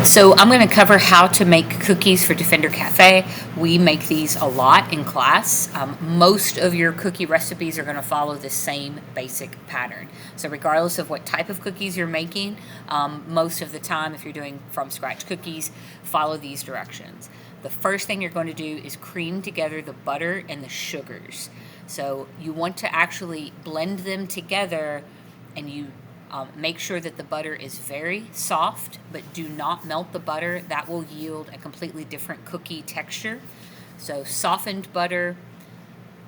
So I'm going to cover how to make cookies for Defender Cafe. We make these a lot in class. Most of your cookie recipes are going to follow the same basic pattern. So regardless of what type of cookies you're making, most of the time if you're doing from scratch cookies, follow these directions. The first thing you're going to do is cream together the butter and the sugars. So you want to actually blend them together, and you make sure that the butter is very soft, but do not melt the butter. That will yield a completely different cookie texture. So softened butter,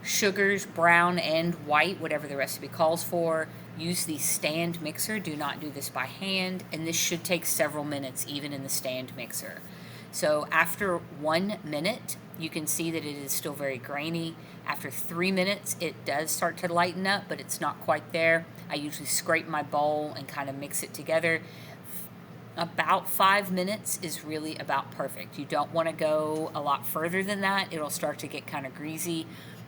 sugars, brown and white, whatever the recipe calls for. Use the stand mixer. Do not do this by hand, and this should take several minutes even in the stand mixer. So after 1 minute, you can see that it is still very grainy. After 3 minutes, it does start to lighten up, but it's not quite there. I usually scrape my bowl and kind of mix it together. About 5 minutes is really about perfect. You don't want to go a lot further than that. It'll start to get kind of greasy,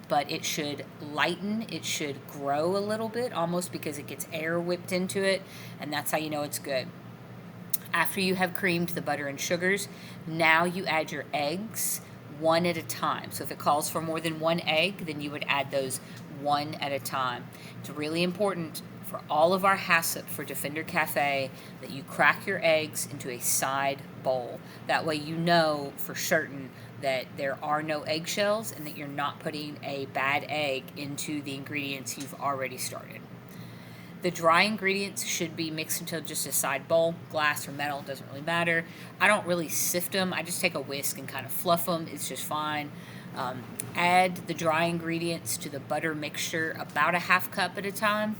but it should lighten. It should grow a little bit, almost because it gets air whipped into it, and that's how you know it's good. After you have creamed the butter and sugars, now you add your eggs one at a time. So if it calls for more than one egg, then you would add those one at a time. It's really important for all of our HACCP for Defender Cafe that you crack your eggs into a side bowl. That way you know for certain that there are no eggshells and that you're not putting a bad egg into the ingredients you've already started. The dry ingredients should be mixed into just a side bowl, glass or metal, doesn't really matter. I don't really sift them. I just take a whisk and kind of fluff them. It's just fine. Add the dry ingredients to the butter mixture about a half cup at a time.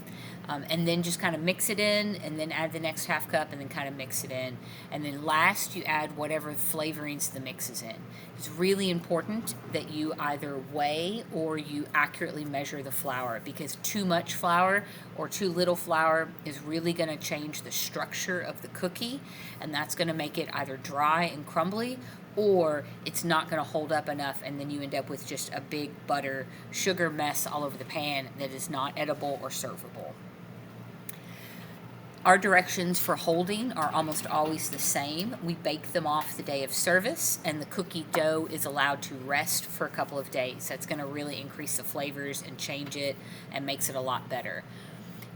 And then just kind of mix it in, and then add the next half cup, and then kind of mix it in. And then last, you add whatever flavorings the mix is in. It's really important that you either weigh or you accurately measure the flour, because too much flour or too little flour is really going to change the structure of the cookie, and that's going to make it either dry and crumbly, or it's not going to hold up enough, and then you end up with just a big butter sugar mess all over the pan that is not edible or servable. Our directions for holding are almost always the same. We bake them off the day of service, and the cookie dough is allowed to rest for a couple of days. That's going to really increase the flavors and change it and makes it a lot better.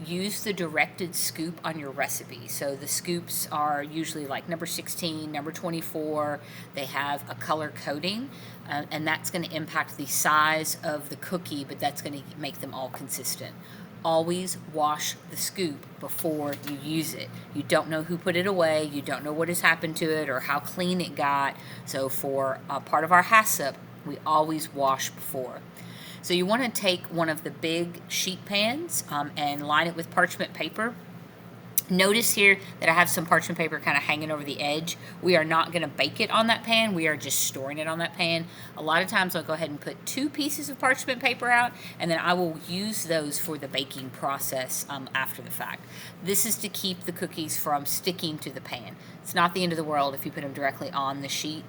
Use the directed scoop on your recipe. So the scoops are usually like number 16, number 24. They have a color coding, and that's going to impact the size of the cookie, but that's going to make them all consistent. Always wash the scoop before you use it. You don't know who put it away. You don't know what has happened to it or how clean it got. So for part of our HACCP, we always wash before. So you want to take one of the big sheet pans and line it with parchment paper. Notice here that I have some parchment paper kind of hanging over the edge. We are not going to bake it on that pan. We are just storing it on that pan. A lot of times I'll go ahead and put 2 pieces of parchment paper out, and then I will use those for the baking process after the fact. This is to keep the cookies from sticking to the pan. It's not the end of the world if you put them directly on the sheet.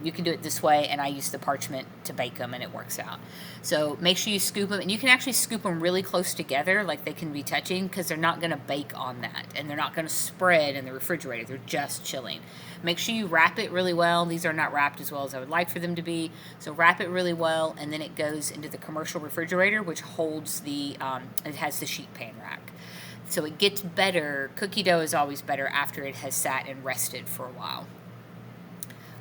You can do it this way, and I use the parchment to bake them, and it works out. So make sure you scoop them, and you can actually scoop them really close together, like they can be touching, because they're not going to bake on that, and they're not going to spread in the refrigerator. They're just chilling. Make sure you wrap it really well. These are not wrapped as well as I would like for them to be, so wrap it really well, and then it goes into the commercial refrigerator, which holds it has the sheet pan rack. So it gets better. Cookie dough is always better after it has sat and rested for a while.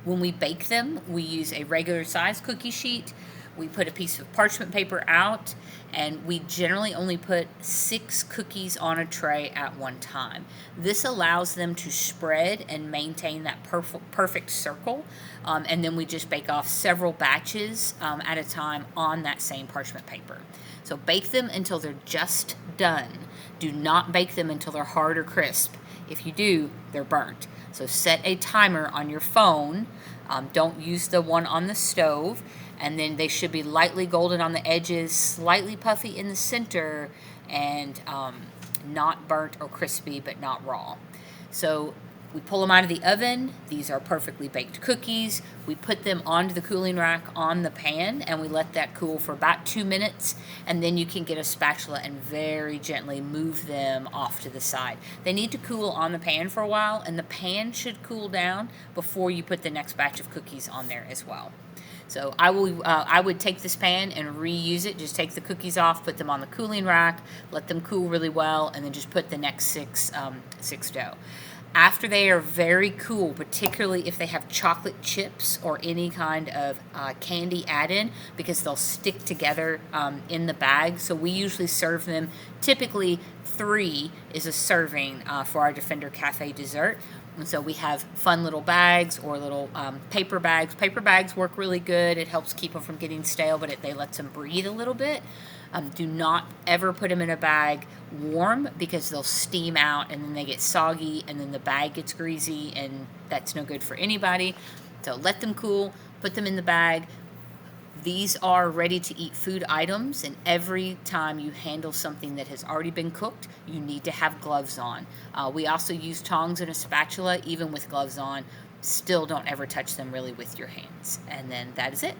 When we bake them, we use a regular size cookie sheet. We put a piece of parchment paper out, and we generally only put 6 cookies on a tray at one time. This allows them to spread and maintain that perfect circle, and then we just bake off several batches at a time on that same parchment paper. So bake them until they're just done. Do not bake them until they're hard or crisp. If you do, they're burnt. So set a timer on your phone. Don't use the one on the stove. And then they should be lightly golden on the edges, slightly puffy in the center, and not burnt or crispy, but not raw. So We pull them out of the oven. These are perfectly baked cookies. We put them onto the cooling rack on the pan, and we let that cool for about 2 minutes, and then you can get a spatula and very gently move them off to the side. They need to cool on the pan for a while, and the pan should cool down before you put the next batch of cookies on there as well. So I would take this pan and reuse it. Just take the cookies off, put them on the cooling rack, let them cool really well, and then just put the next six dough. After they are very cool, particularly if they have chocolate chips or any kind of candy add-in, because they'll stick together in the bag. So we usually serve them, typically 3 is a serving for our Defender Cafe dessert. And so we have fun little bags or little paper bags. Paper bags work really good. It helps keep them from getting stale, but they lets them breathe a little bit. Do not ever put them in a bag warm, because they'll steam out and then they get soggy and then the bag gets greasy, and that's no good for anybody. So let them cool, put them in the bag. These are ready to eat food items, and every time you handle something that has already been cooked, you need to have gloves on. We also use tongs and a spatula, even with gloves on. Still don't ever touch them really with your hands. And then that is it.